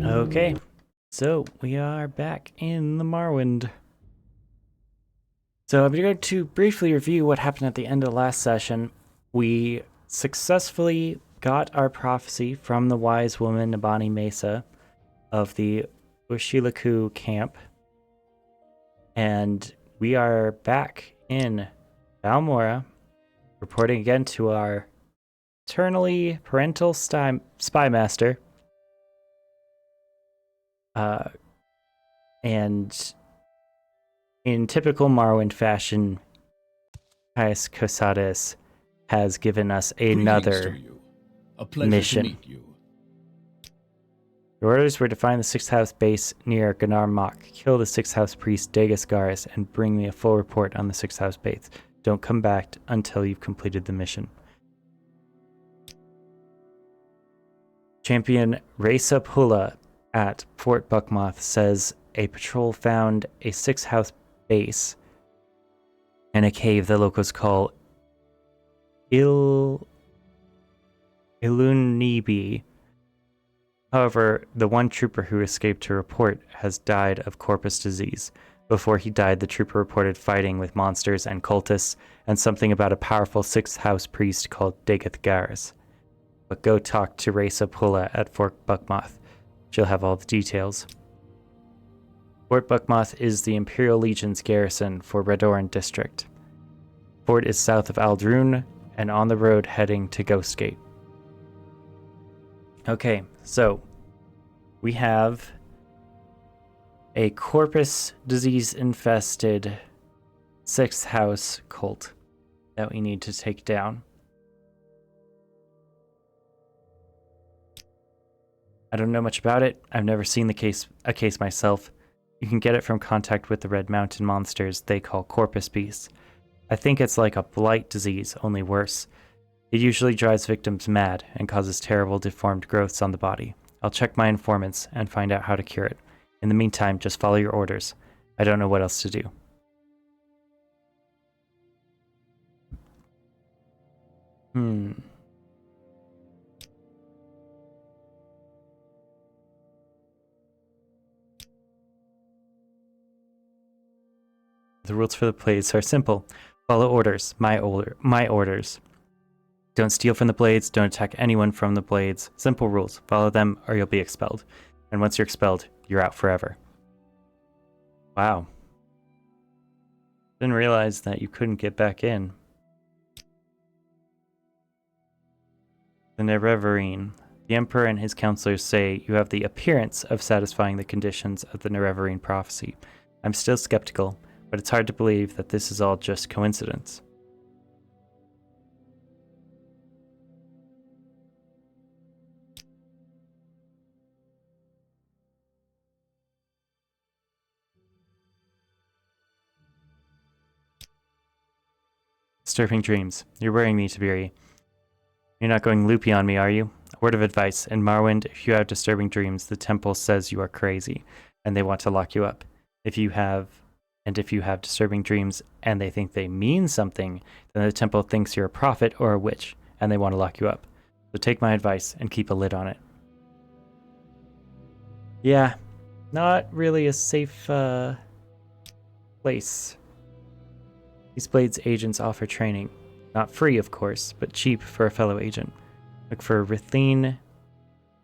Okay, so we are back in the Morrowind. So I'm going to briefly review what happened at the end of the last session. We successfully got our prophecy from the wise woman Nabani Mesa of the Ushilaku camp. And we are back in Balmora, reporting again to our eternally parental spy master. And in typical Morrowind fashion, Caius Cosades has given us another mission. To meet you. The orders were to find the 6th house base near Ganar Mach, kill the 6th house priest Dagus Garis, and bring me a full report on the 6th house base. Don't come back until you've completed the mission. Champion Reza Pula at Fort Buckmoth says a patrol found a 6th house base in a cave the locals call Ilunibi. However, the one trooper who escaped to report has died of corpus disease. Before he died, the trooper reported fighting with monsters and cultists, and something about a powerful 6th house priest called Dagoth Garis. But go talk to Reza Pula at Fort Buckmoth. She'll have all the details. Fort Buckmoth is the Imperial Legion's garrison for Redoran District. Fort is south of Aldrune and on the road heading to Ghostgate. Okay, so we have a corpus disease infested 6th house cult that we need to take down. I don't know much about it. I've never seen a case myself. You can get it from contact with the Red Mountain monsters they call corpus beasts. I think it's like a blight disease, only worse. It usually drives victims mad and causes terrible deformed growths on the body. I'll check my informants and find out how to cure it. In the meantime, just follow your orders. I don't know what else to do. The rules for the blades are simple. Follow orders. My orders. Don't steal from the blades. Don't attack anyone from the blades. Simple rules. Follow them or you'll be expelled. And once you're expelled, you're out forever. Wow. Didn't realize that you couldn't get back in. The Nerevarine. The Emperor and his counselors say you have the appearance of satisfying the conditions of the Nerevarine prophecy. I'm still skeptical, but it's hard to believe that this is all just coincidence. Disturbing dreams. You're worrying me, Tiberi. You're not going loopy on me, are you? A word of advice. In Morrowind, if you have disturbing dreams, the temple says you are crazy, and they want to lock you up. If you have disturbing dreams and they think they mean something, then the temple thinks you're a prophet or a witch, and they want to lock you up. So take my advice and keep a lid on it. Yeah, not really a safe place. These Blades agents offer training. Not free, of course, but cheap for a fellow agent. Look for Rithine,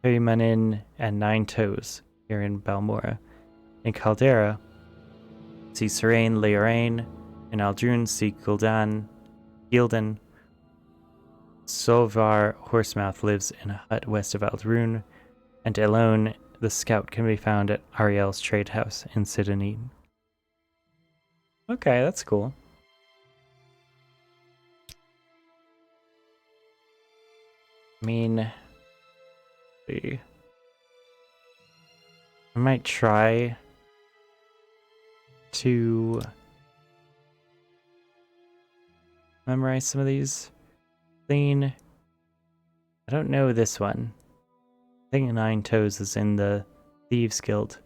Perimanin, and Nine Toes here in Balmora. In Caldera, see Serene Leoraine. In Aldrune, see Gildan. Solvar Horsemouth lives in a hut west of Aldrune. And Elone, the scout, can be found at Ariel's trade house in Sidonin. Okay, that's cool. I mean, let's see. I might try to memorize some of these. Clean. I don't know this one. I think Nine Toes is in the Thieves Guild.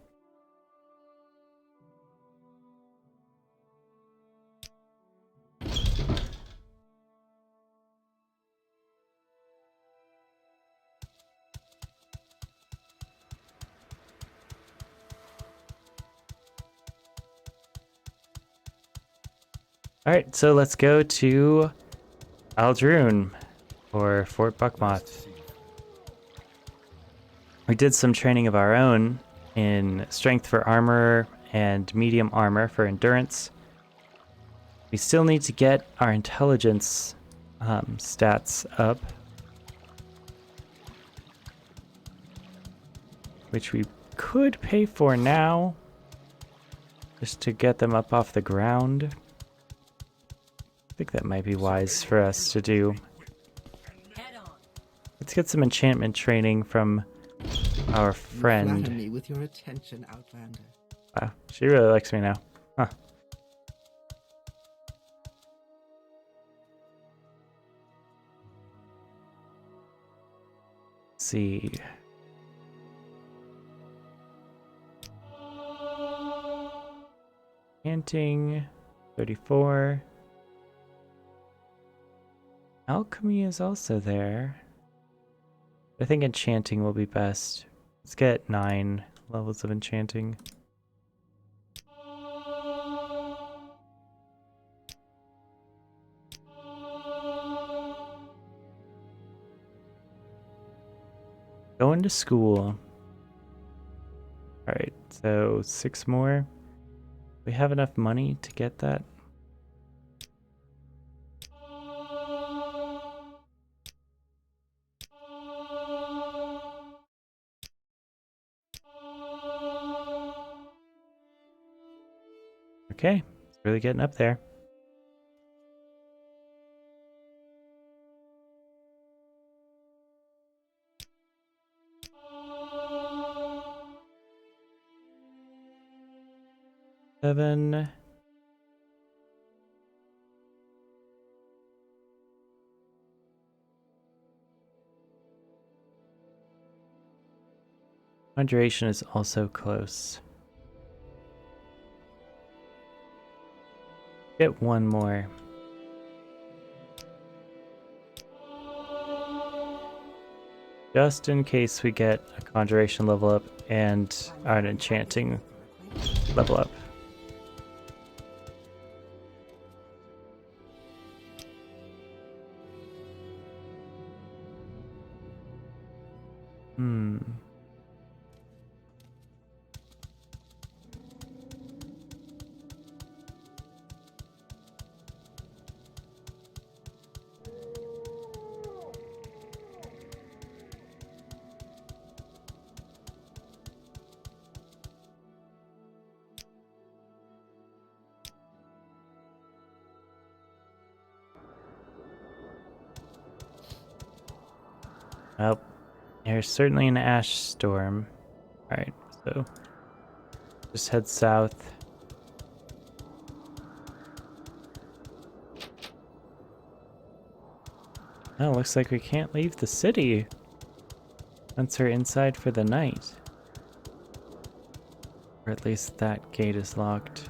Alright, so let's go to Aldroon, or Fort Buckmoth. We did some training of our own in strength for armor and medium armor for endurance. We still need to get our intelligence stats up, which we could pay for now, just to get them up off the ground. I think that might be wise for us to do. Let's get some enchantment training from our friend. You flatter me with your attention, Outlander. Wow, she really likes me now. Huh. Let's see. Enchanting, 34. Alchemy is also there. I think enchanting will be best. Let's get 9 levels of enchanting. Going to school. Alright, so 6 more. We have enough money to get that? Okay, it's really getting up there. Seven. Conjuration is also close. Get one more. Just in case we get a conjuration level up and an enchanting level up. Well, there's certainly an ash storm. Alright, so just head south. Oh, looks like we can't leave the city once we're inside for the night. Or at least that gate is locked.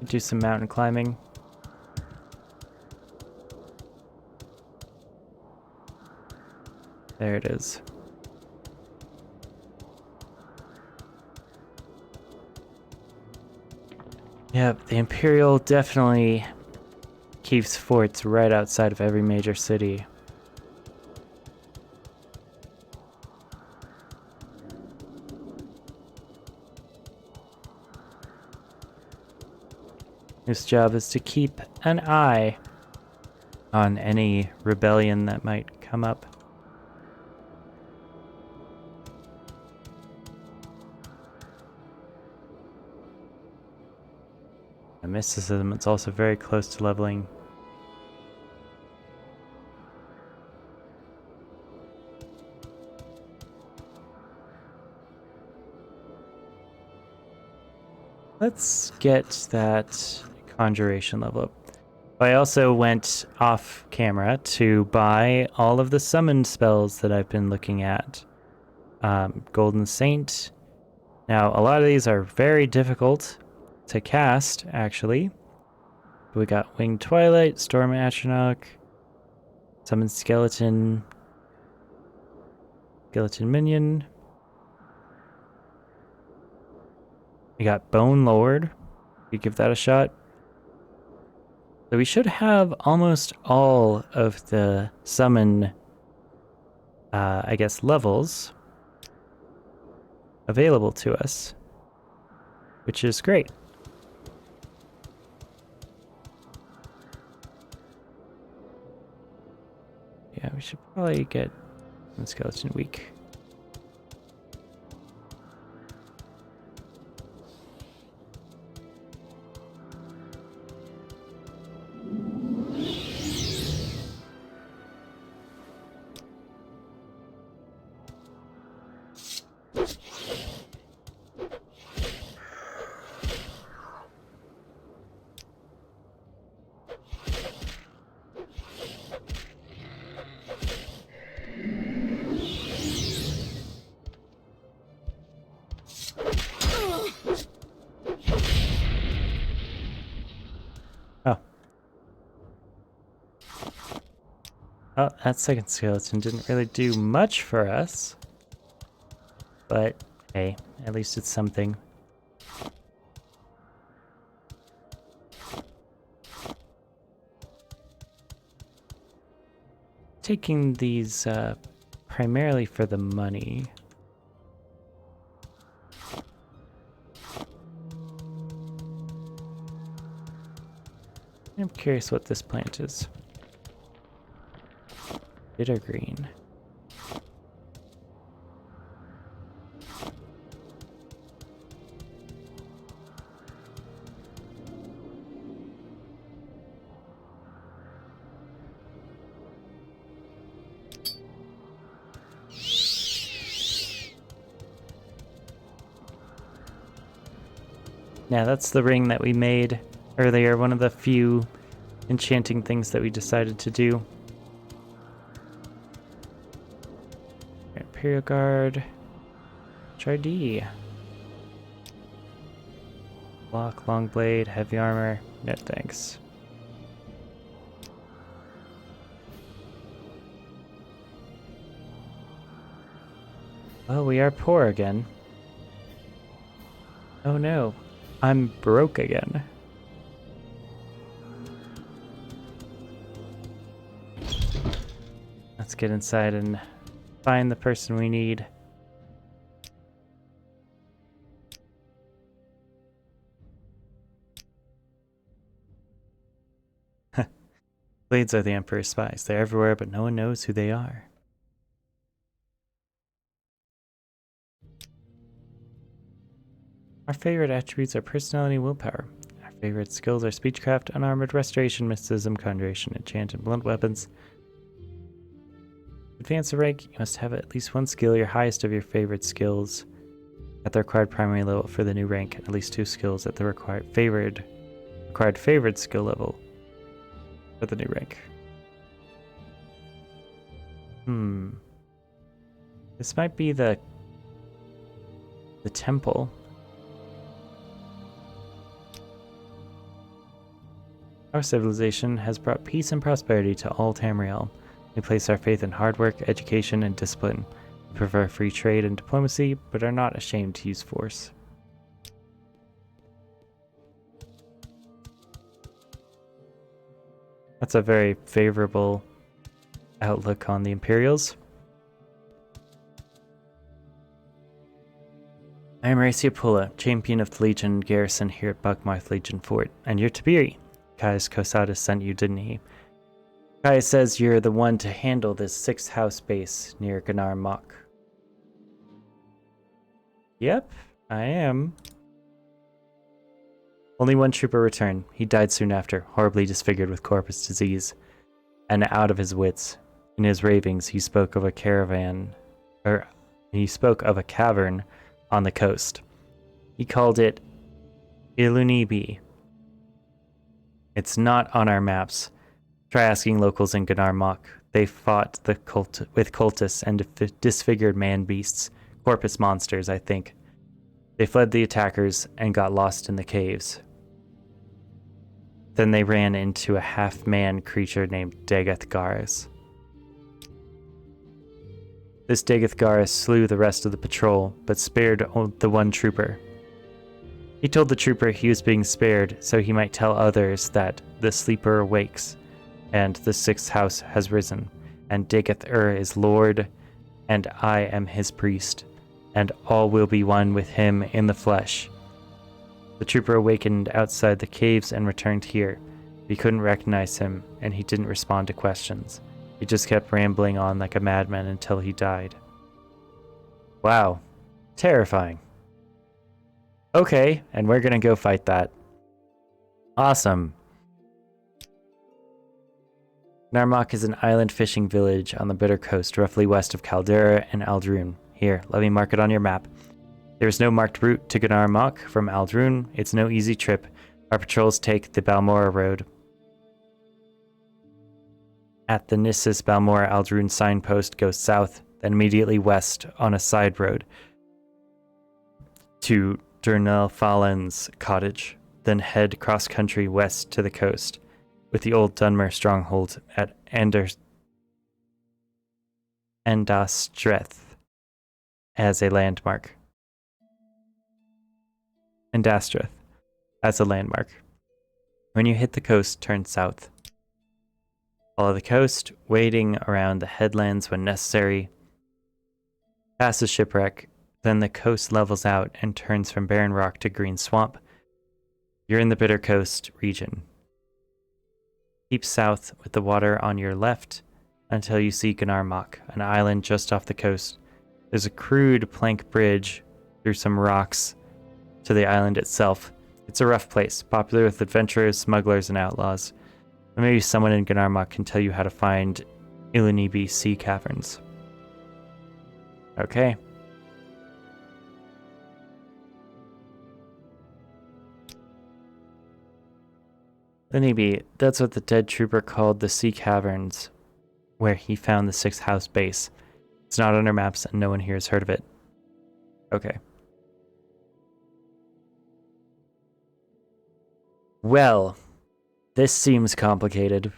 Do some mountain climbing. There it is. Yep, the Imperial definitely keeps forts right outside of every major city. His job is to keep an eye on any rebellion that might come up. And mysticism, it's also very close to leveling. Let's get that conjuration level up. I also went off camera to buy all of the summoned spells that I've been looking at. Golden Saint. Now, a lot of these are very difficult to cast, actually. We got Winged Twilight, Storm Atronach, Summon Skeleton, Skeleton Minion. We got Bone Lord. You give that a shot. So we should have almost all of the summon, I guess, levels available to us, which is great. Yeah, we should probably get one skeleton week. Oh. Oh, that second skeleton didn't really do much for us. But, hey, at least it's something. Taking these primarily for the money. I'm curious what this plant is. Bitter green. Yeah, that's the ring that we made earlier, one of the few enchanting things that we decided to do. Imperial Guard. Chardy. Block, long blade, heavy armor. No thanks. Well, we are poor again. Oh no, I'm broke again. Let's get inside and find the person we need. Blades are the Emperor's spies. They're everywhere, but no one knows who they are. Our favorite attributes are personality and willpower. Our favorite skills are speechcraft, unarmored restoration, mysticism, conjuration, enchant, and blunt weapons. To advance the rank, you must have at least one skill, your highest of your favorite skills, at the required primary level for the new rank, and at least two skills at the required favored skill level for the new rank. This might be the temple. Our civilization has brought peace and prosperity to all Tamriel. We place our faith in hard work, education, and discipline. We prefer free trade and diplomacy, but are not ashamed to use force. That's a very favorable outlook on the Imperials. I am Racia Pula, champion of the Legion garrison here at Buckmarth Legion Fort, and you're Tiberi. Caius Cosatus sent you, didn't he? Caius says you're the one to handle this 6th house base near Ganar Mok. Yep, I am. Only one trooper returned. He died soon after, horribly disfigured with corpus disease, and out of his wits. In his ravings, he spoke of a cavern on the coast. He called it Ilunibi. It's not on our maps. Try asking locals in Ganar Mok. They fought with cultists and disfigured man-beasts, corpus monsters, I think. They fled the attackers and got lost in the caves. Then they ran into a half-man creature named Dagoth Garrus. This Dagoth Garrus slew the rest of the patrol, but spared the one trooper. He told the trooper he was being spared so he might tell others that the sleeper awakes, and the sixth house has risen, and Dageth is Lord, and I am his priest, and all will be one with him in the flesh. The trooper awakened outside the caves and returned here. We couldn't recognize him, and he didn't respond to questions. He just kept rambling on like a madman until he died. Wow. Terrifying. Okay, and we're gonna go fight that. Awesome. Narmak is an island fishing village on the Bitter Coast, roughly west of Caldera and Aldrune. Here, let me mark it on your map. There is no marked route to Narmak from Aldrune. It's no easy trip. Our patrols take the Balmora Road. At the Nissus Balmora Aldrune signpost, go south, then immediately west on a side road to Durnell Fallen's cottage, then head cross-country west to the coast, with the old Dunmer stronghold at Andastreth as a landmark. Andastreth as a landmark. When you hit the coast, turn south. Follow the coast, wading around the headlands when necessary. Pass the shipwreck, then the coast levels out and turns from barren rock to green swamp. You're in the Bitter Coast region. Keep south with the water on your left until you see Gnarmok, an island just off the coast. There's a crude plank bridge through some rocks to the island itself. It's a rough place, popular with adventurers, smugglers, and outlaws. And maybe someone in Gnarmok can tell you how to find Ilinibi sea caverns. Okay. Ilinibi, that's what the dead trooper called the sea caverns, where he found the sixth house base. It's not on our maps and no one here has heard of it. Okay. Well, this seems complicated.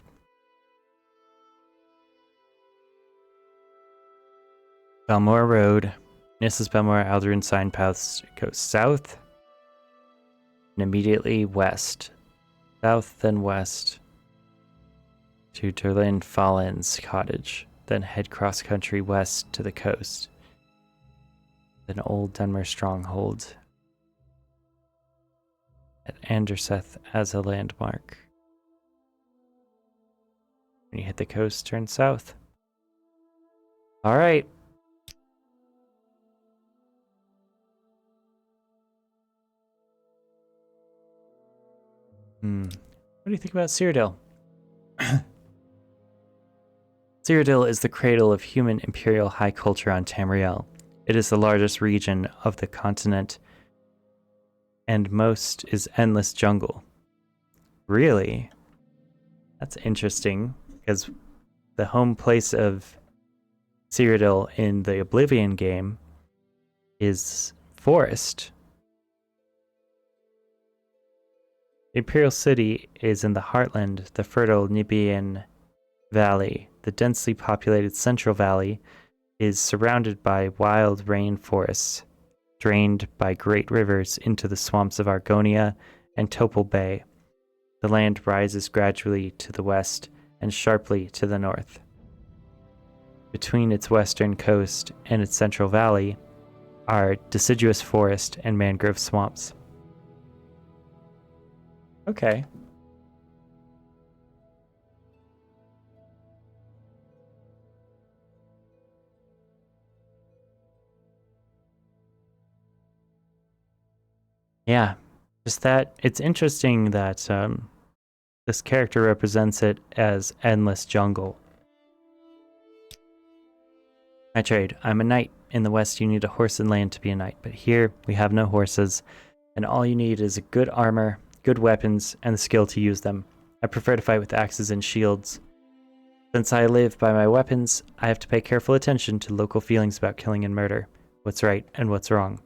Balmora Road, Nissus Balmora Aldrin signposts go south and immediately west. South, then west to Durlin Fallen's cottage, then head cross-country west to the coast. Then Old Dunmer stronghold at Anderseth as a landmark. When you hit the coast, turn south. All right. What do you think about Cyrodiil? Cyrodiil is the cradle of human imperial high culture on Tamriel. It is the largest region of the continent, and most is endless jungle. Really? That's interesting, because the home place of Cyrodiil in the Oblivion game is forest. The Imperial City is in the heartland, the fertile Nibian Valley. The densely populated Central Valley is surrounded by wild rainforests, drained by great rivers into the swamps of Argonia and Topol Bay. The land rises gradually to the west and sharply to the north. Between its western coast and its Central Valley are deciduous forest and mangrove swamps. Okay. Yeah, just that. It's interesting that this character represents it as endless jungle. I trade. I'm a knight. In the West, you need a horse and land to be a knight, but here we have no horses, and all you need is a good armor, good weapons, and the skill to use them. I prefer to fight with axes and shields. Since I live by my weapons, I have to pay careful attention to local feelings about killing and murder, what's right and what's wrong.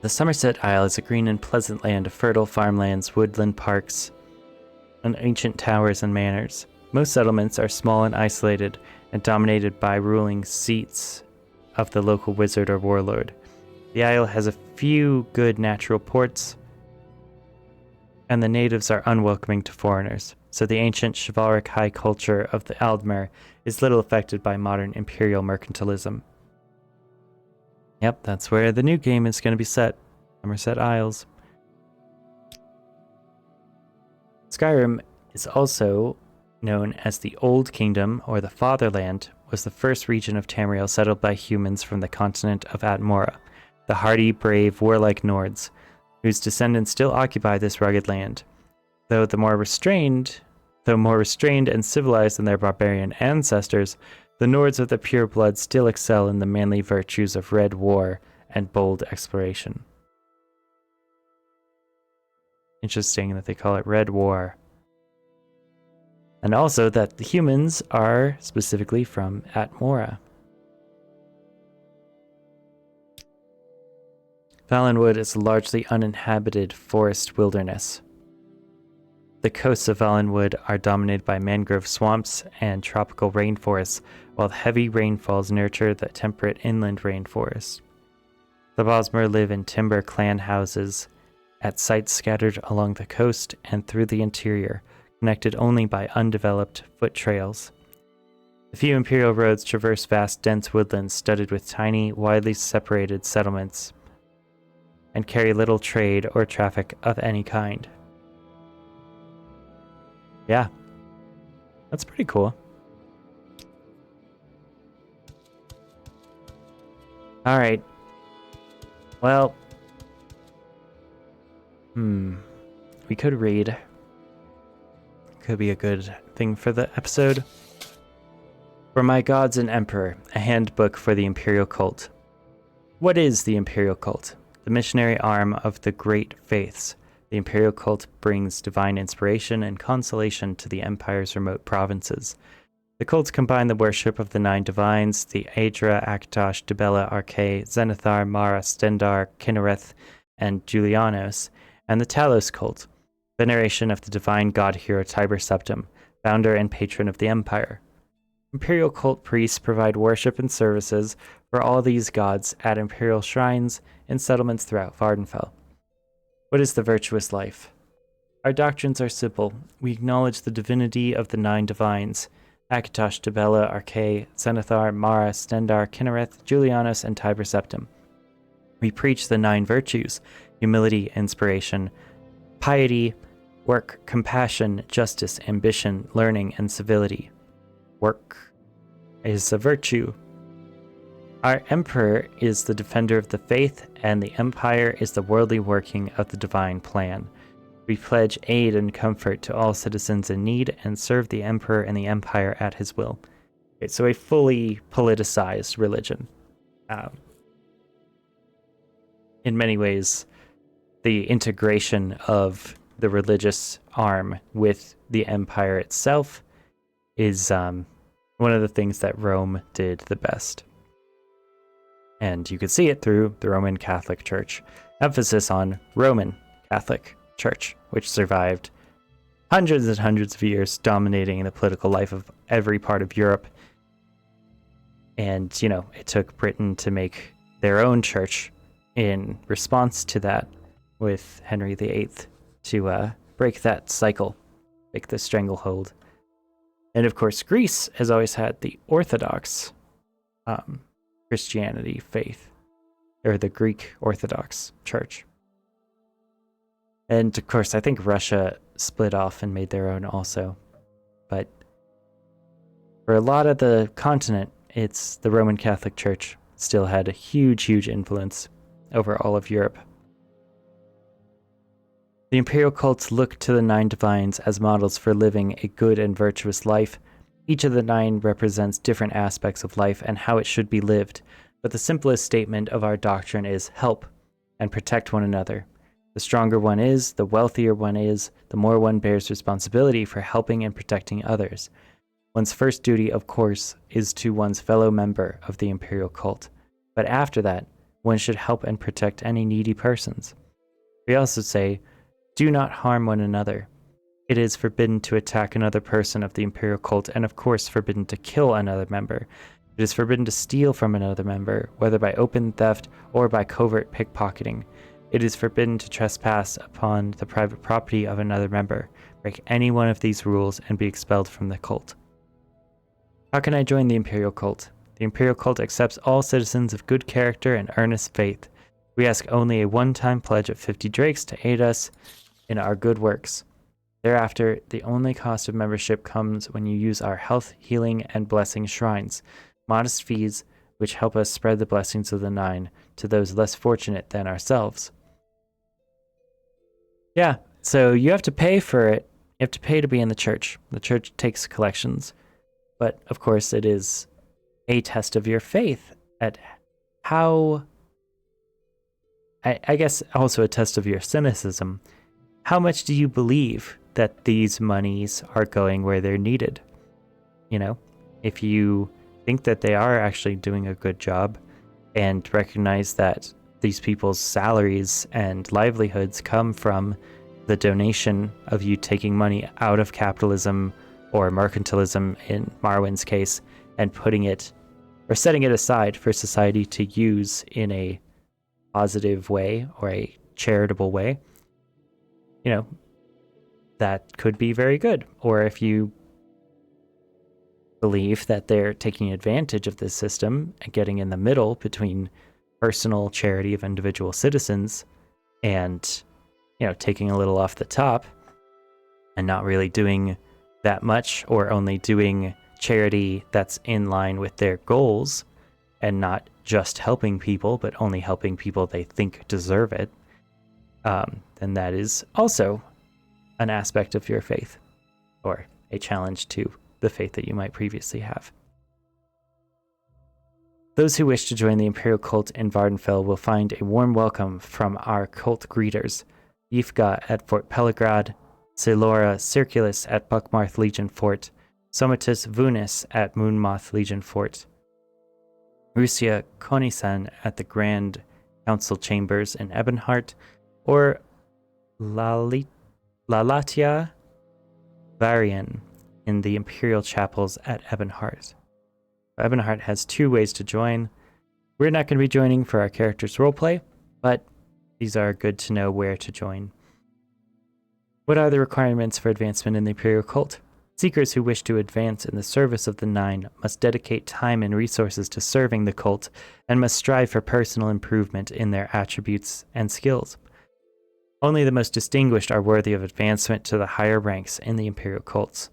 The Somerset Isle is a green and pleasant land of fertile farmlands, woodland parks, and ancient towers and manors. Most settlements are small and isolated, and dominated by ruling seats of the local wizard or warlord. The isle has a few good natural ports, and the natives are unwelcoming to foreigners, so the ancient chivalric high culture of the Aldmer is little affected by modern imperial mercantilism. Yep, that's where the new game is going to be set. Somerset Isles. Skyrim is also known as the Old Kingdom, or the Fatherland, was the first region of Tamriel settled by humans from the continent of Atmora, the hardy, brave, warlike Nords, whose descendants still occupy this rugged land. Though more restrained and civilized than their barbarian ancestors, the Nords of the pure blood still excel in the manly virtues of red war and bold exploration. Interesting that they call it red war. And also that the humans are specifically from Atmora. Valenwood is a largely uninhabited forest wilderness. The coasts of Valenwood are dominated by mangrove swamps and tropical rainforests, while heavy rainfalls nurture the temperate inland rainforests. The Bosmer live in timber clan houses at sites scattered along the coast and through the interior, connected only by undeveloped foot trails. The few imperial roads traverse vast, dense woodlands studded with tiny, widely separated settlements, and carry little trade or traffic of any kind. Yeah, that's pretty cool. Alright. Well, we could read. Could be a good thing for the episode. For My Gods and Emperor, a handbook for the Imperial Cult. What is the Imperial Cult? The missionary arm of the Great Faiths. The Imperial Cult brings divine inspiration and consolation to the Empire's remote provinces. The cults combine the worship of the nine divines, the Aedra, Akatosh, Dibella, Arche, Zenithar, Mara, Stendar, Kinnereth, and Julianos, and the Talos cult, veneration of the divine god hero Tiber Septim, founder and patron of the Empire. Imperial cult priests provide worship and services for all these gods at imperial shrines in settlements throughout Vardenfell. What is the virtuous life? Our doctrines are simple. We acknowledge the divinity of the nine divines, Akatosh, Dibella, Arche, Zenithar, Mara, Stendar, Kinnereth, Julianos, and Tiber Septim. We preach the nine virtues: humility, inspiration, piety, work, compassion, justice, ambition, learning, and civility. Work is a virtue. Our Emperor is the defender of the faith, and the Empire is the worldly working of the divine plan. We pledge aid and comfort to all citizens in need and serve the Emperor and the Empire at his will. Okay, so a fully politicized religion. In many ways, the integration of the religious arm with the Empire itself is one of the things that Rome did the best. And you could see it through the Roman Catholic Church. Emphasis on Roman Catholic Church, which survived hundreds and hundreds of years, dominating the political life of every part of Europe. And, it took Britain to make their own church in response to that, with Henry VIII to break that cycle, break the stranglehold. And of course, Greece has always had the Orthodox Christianity faith, or the Greek Orthodox Church. And of course, I think Russia split off and made their own also. But for a lot of the continent, it's the Roman Catholic Church still had a huge, huge influence over all of Europe. The imperial cults look to the nine divines as models for living a good and virtuous life. Each of the nine represents different aspects of life and how it should be lived, but the simplest statement of our doctrine is help and protect one another. The stronger one is, the wealthier one is, the more one bears responsibility for helping and protecting others. One's first duty, of course, is to one's fellow member of the imperial cult. But after that, one should help and protect any needy persons. We also say, do not harm one another. It is forbidden to attack another person of the imperial cult, and of course forbidden to kill another member. It is forbidden to steal from another member, whether by open theft or by covert pickpocketing. It is forbidden to trespass upon the private property of another member, break any one of these rules, and be expelled from the cult. How can I join the imperial cult? The imperial cult accepts all citizens of good character and earnest faith. We ask only a one-time pledge of 50 drakes to aid us in our good works. Thereafter, the only cost of membership comes when you use our health, healing, and blessing shrines, modest fees which help us spread the blessings of the Nine to those less fortunate than ourselves. Yeah, so you have to pay for it. You have to pay to be in the church. The church takes collections. But, of course, it is a test of your faith at how... I guess also a test of your cynicism. How much do you believe that these monies are going where they're needed? You know, if you think that they are actually doing a good job and recognize that these people's salaries and livelihoods come from the donation of you taking money out of capitalism or mercantilism in Morrowind's case and putting it or setting it aside for society to use in a positive way or a charitable way, you know, that could be very good. Or if you believe that they're taking advantage of this system and getting in the middle between personal charity of individual citizens and, you know, taking a little off the top and not really doing that much, or only doing charity that's in line with their goals and not just helping people, but only helping people they think deserve it, then that is also an aspect of your faith, or a challenge to the faith that you might previously have. Those who wish to join the Imperial cult in Vardenfell will find a warm welcome from our cult greeters, Yifga at Fort Pelagrad, Silora Circulus at Buckmarth Legion Fort, Somatus Vunis at Moonmoth Legion Fort, Rusia Konisan at the Grand Council Chambers in Ebonheart, or Lalatia Varian in the Imperial Chapels at Ebonheart. Ebonheart has 2 ways to join. We're not going to be joining for our character's roleplay, but these are good to know where to join. What are the requirements for advancement in the Imperial cult? Seekers who wish to advance in the service of the Nine must dedicate time and resources to serving the cult and must strive for personal improvement in their attributes and skills. Only the most distinguished are worthy of advancement to the higher ranks in the Imperial cults.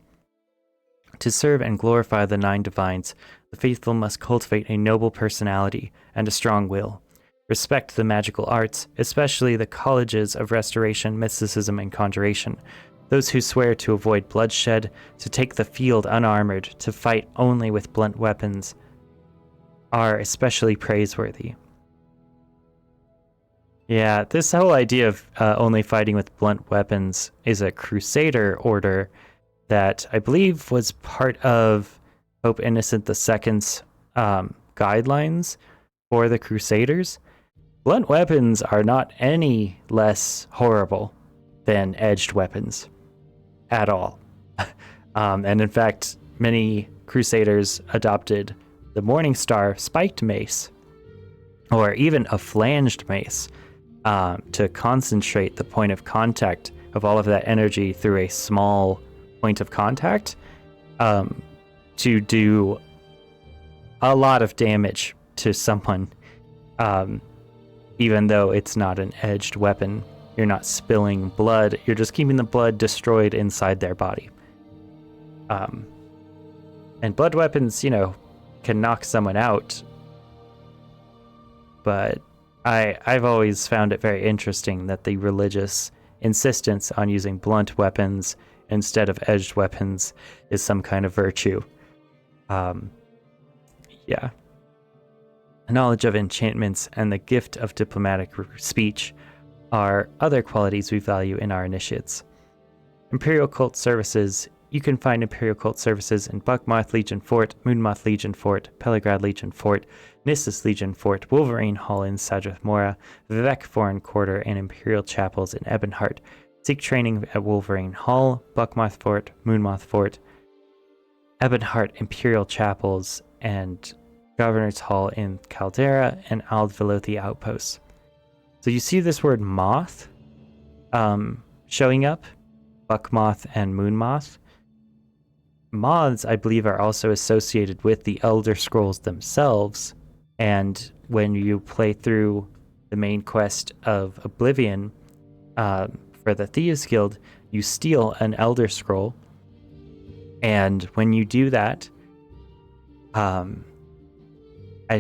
To serve and glorify the Nine Divines, the faithful must cultivate a noble personality and a strong will, respect the magical arts, especially the colleges of restoration, mysticism, and conjuration, those who swear to avoid bloodshed, to take the field unarmored, to fight only with blunt weapons, are especially praiseworthy. Yeah, this whole idea of only fighting with blunt weapons is a Crusader order that I believe was part of Pope Innocent II's guidelines for the Crusaders. Blunt weapons are not any less horrible than edged weapons at all. And in fact, many Crusaders adopted the Morningstar spiked mace, or even a flanged mace, to concentrate the point of contact of all of that energy through a small point of contact, to do a lot of damage to someone, even though it's not an edged weapon. You're not spilling blood, you're just keeping the blood destroyed inside their body. And blood weapons, you know, can knock someone out, but I've always found it very interesting that the religious insistence on using blunt weapons instead of edged weapons is some kind of virtue. Yeah. Knowledge of enchantments and the gift of diplomatic speech are other qualities we value in our initiates. Imperial cult services you can find Imperial Cult services in Buckmoth Legion Fort, Moonmoth Legion Fort, Peligrad Legion Fort, Nissus Legion Fort, Wolverine Hall in Sadrith Mora, Vivek Foreign Quarter, and Imperial Chapels in Ebonheart. Seek training at Wolverine Hall, Buckmoth Fort, Moonmoth Fort, Ebonheart Imperial Chapels, and Governor's Hall in Caldera, and Ald Velothi Outposts. So you see this word moth showing up, Buckmoth and Moonmoth. Moths, I believe, are also associated with the Elder Scrolls themselves, and when you play through the main quest of Oblivion for the Thieves Guild, you steal an Elder Scroll, and when you do that, I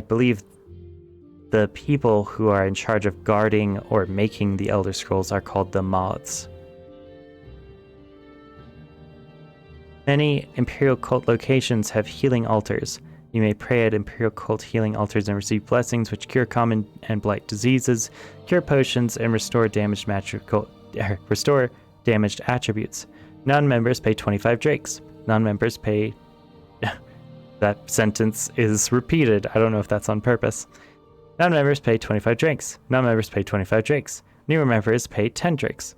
believe the people who are in charge of guarding or making the Elder Scrolls are called the Moths. Many Imperial Cult locations have healing altars. You may pray at Imperial Cult healing altars and receive blessings which cure common and blight diseases, cure potions, and restore damaged attributes. Non-members pay 25 drakes. Non-members pay... That sentence is repeated. I don't know if that's on purpose. Non-members pay 25 drakes. Non-members pay 25 drakes. Newer members pay 10 drakes,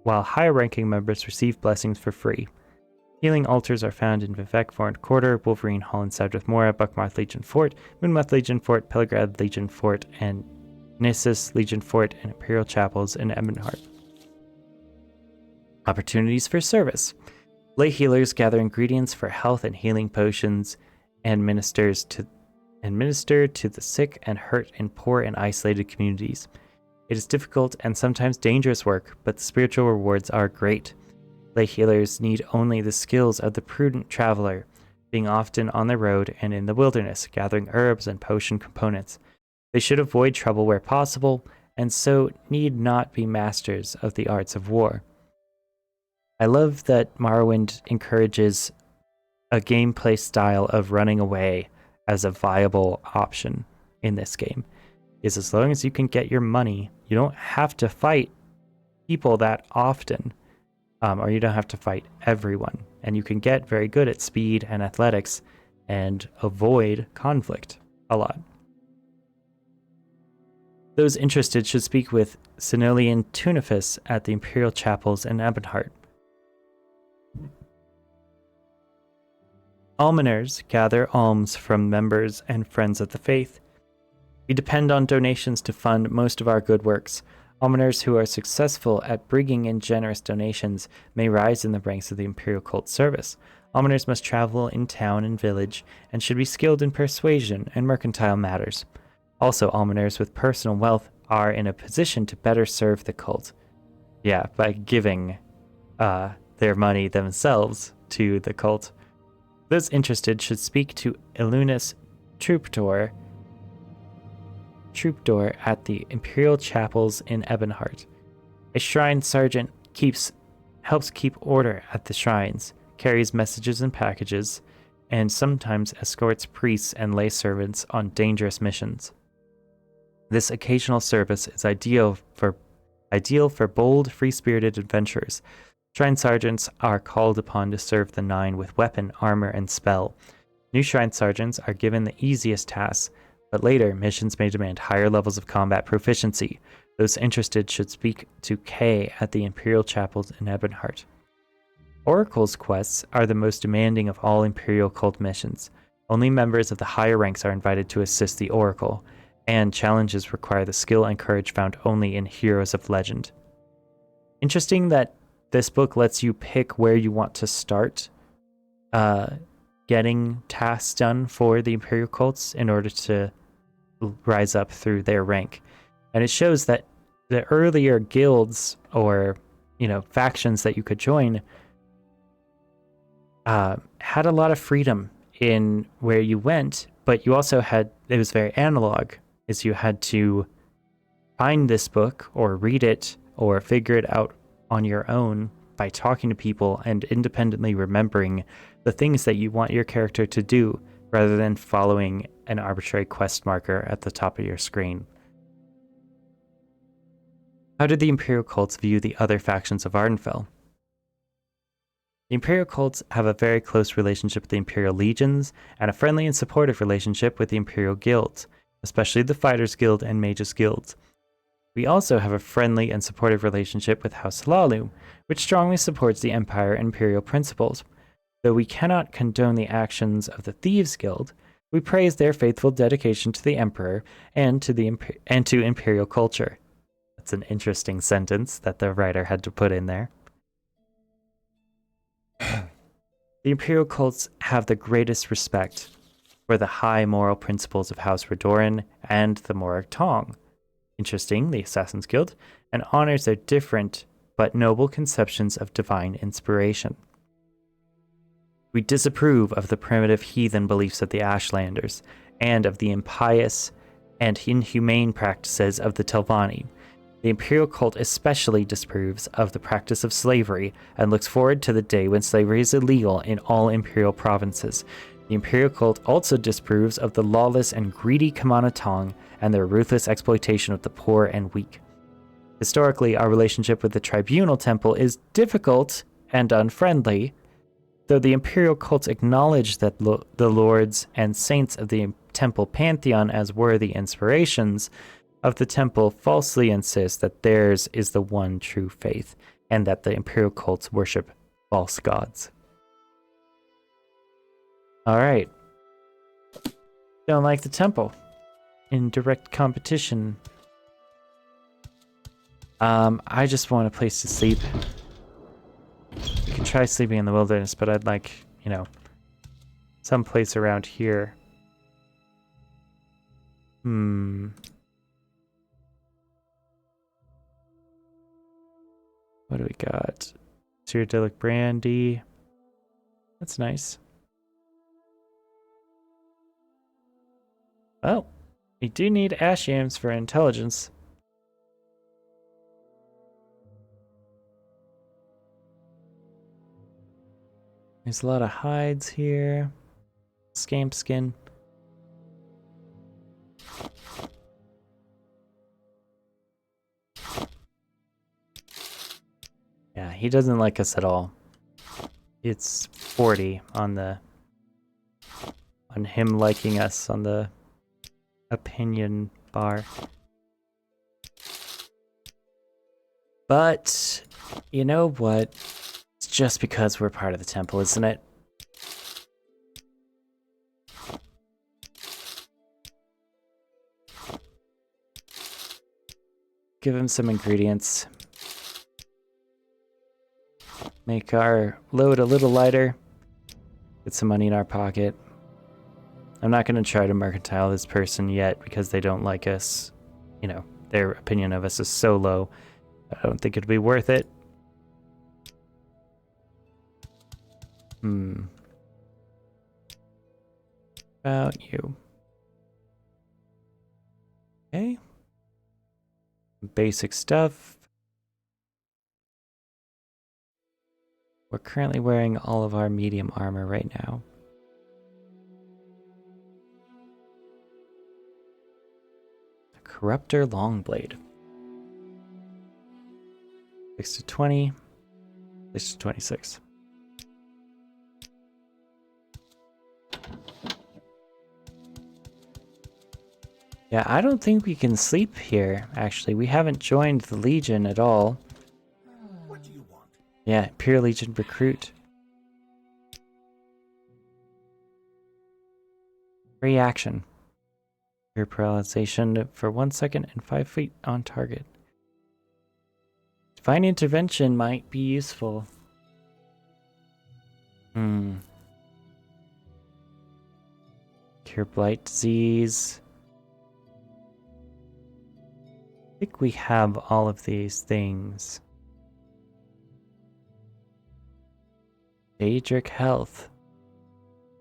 while higher-ranking members receive blessings for free. Healing altars are found in Vivek Foreign Quarter, Wolverine Hall in Sadrith Mora, Buckmoth Legion Fort, Moonmoth Legion Fort, Peligrad Legion Fort, and Nissus Legion Fort, and Imperial Chapels in Ebonheart. Opportunities for service. Lay healers gather ingredients for health and healing potions and minister to the sick and hurt in poor and isolated communities. It is difficult and sometimes dangerous work, but the spiritual rewards are great. Lay healers need only the skills of the prudent traveler, being often on the road and in the wilderness, gathering herbs and potion components. They should avoid trouble where possible, and so need not be masters of the arts of war. I love that Morrowind encourages a gameplay style of running away as a viable option in this game. Is as long as you can get your money, you don't have to fight people that often. Or you don't have to fight everyone. And you can get very good at speed and athletics and avoid conflict a lot. Those interested should speak with Senolian Tunifus at the Imperial Chapels in Ebonheart. Almoners gather alms from members and friends of the faith. We depend on donations to fund most of our good works. Almoners who are successful at bringing in generous donations may rise in the ranks of the Imperial Cult service. Almoners must travel in town and village, and should be skilled in persuasion and mercantile matters. Also, almoners with personal wealth are in a position to better serve the cult. Yeah, by giving their money themselves to the cult. Those interested should speak to Illunis Troubadour at the Imperial Chapels in Ebonheart. A shrine sergeant helps keep order at the shrines, carries messages and packages, and sometimes escorts priests and lay servants on dangerous missions. This occasional service is ideal for bold, free-spirited adventurers. Shrine sergeants are called upon to serve the Nine with weapon, armor, and spell. New shrine sergeants are given the easiest tasks, but later, missions may demand higher levels of combat proficiency. Those interested should speak to Kay at the Imperial Chapels in Ebonheart. Oracle's quests are the most demanding of all Imperial Cult missions. Only members of the higher ranks are invited to assist the Oracle, and challenges require the skill and courage found only in Heroes of Legend. Interesting that this book lets you pick where you want to start getting tasks done for the Imperial Cults in order to rise up through their rank. And it shows that the earlier guilds or, factions that you could join had a lot of freedom in where you went, but you also it was very analog, is you had to find this book or read it or figure it out on your own by talking to people and independently remembering the things that you want your character to do rather than following an arbitrary quest marker at the top of your screen. How did the Imperial Cults view the other factions of Ardenfell? The Imperial cults have a very close relationship with the Imperial legions and a friendly and supportive relationship with the Imperial guilds, especially the Fighters Guild and Mages Guilds. We also have a friendly and supportive relationship with House Halalu, which strongly supports the Empire and Imperial principles. Though we cannot condone the actions of the Thieves Guild, we praise their faithful dedication to the Emperor and to Imperial culture. That's an interesting sentence that the writer had to put in there. The Imperial cults have the greatest respect for the high moral principles of House Redoran and the Morag Tong. Interesting, the Assassin's Guild, and honors their different but noble conceptions of divine inspiration. We disapprove of the primitive heathen beliefs of the Ashlanders and of the impious and inhumane practices of the Telvanni. The Imperial cult especially disapproves of the practice of slavery and looks forward to the day when slavery is illegal in all Imperial provinces. The Imperial cult also disapproves of the lawless and greedy Kamana Tong and their ruthless exploitation of the poor and weak. Historically, our relationship with the Tribunal Temple is difficult and unfriendly, though the Imperial cults acknowledge that the lords and saints of the Temple Pantheon as worthy inspirations of the Temple falsely insist that theirs is the one true faith, and that the Imperial cults worship false gods. Alright. Don't like the Temple. In direct competition. I just want a place to sleep. You can try sleeping in the wilderness, but I'd like, some place around here. What do we got? Cyrodiilic brandy. That's nice. Well, we do need ash yams for intelligence. There's a lot of hides here. Scamp skin. Yeah, he doesn't like us at all. It's 40 on him liking us on the opinion bar. But you know what? It's just because we're part of the temple, isn't it? Give him some ingredients. Make our load a little lighter. Get some money in our pocket. I'm not going to try to mercantile this person yet because they don't like us. Their opinion of us is so low. I don't think it'd be worth it. About you. Okay. Basic stuff. We're currently wearing all of our medium armor right now. A Corruptor Longblade. 6 to 20. 6 to 26. Yeah, I don't think we can sleep here, actually. We haven't joined the Legion at all. What do you want? Yeah, Pure Legion recruit. Reaction. Pure paralyzation for 1 second and 5 feet on target. Divine intervention might be useful. Cure blight disease. I think we have all of these things. Daedric health.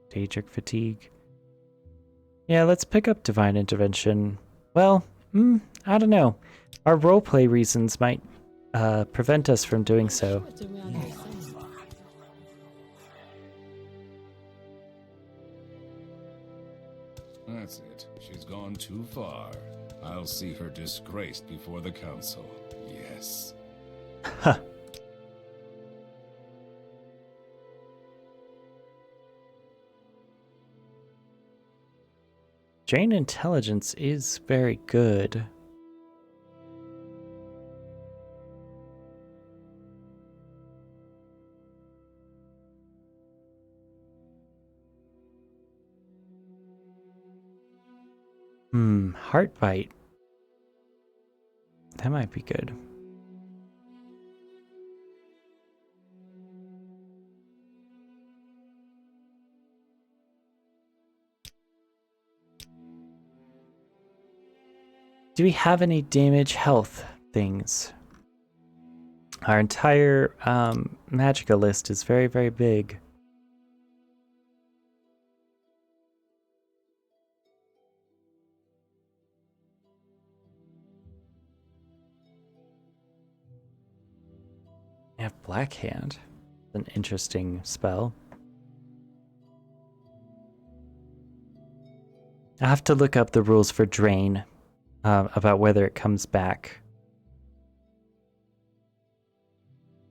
Daedric fatigue. Yeah, let's pick up divine intervention. Well, I don't know. Our roleplay reasons might prevent us from doing so. That's it. She's gone too far. I'll see her disgraced before the council. Yes. Huh. Drain intelligence is very good. Heart bite. That might be good. Do we have any damage health things? Our entire magicka list is very, very big. We have Black Hand. An interesting spell. I have to look up the rules for Drain, about whether it comes back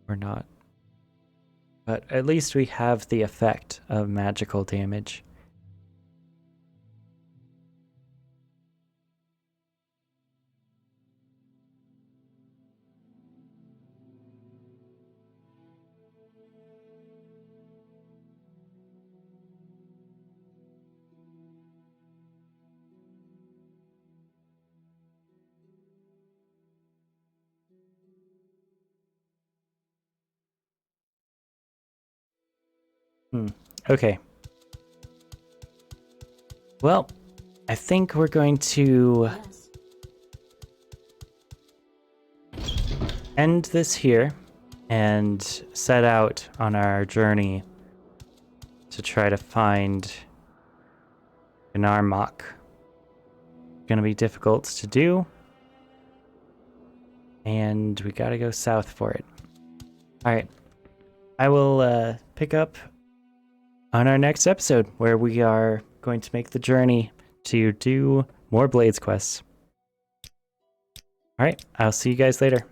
or not. But at least we have the effect of magical damage. Okay. Well, I think we're going to end this here and set out on our journey to try to find an Armok. Gonna be difficult to do, and we gotta go south for it. Alright, I will pick up on our next episode, where we are going to make the journey to do more Blades quests. Alright, I'll see you guys later.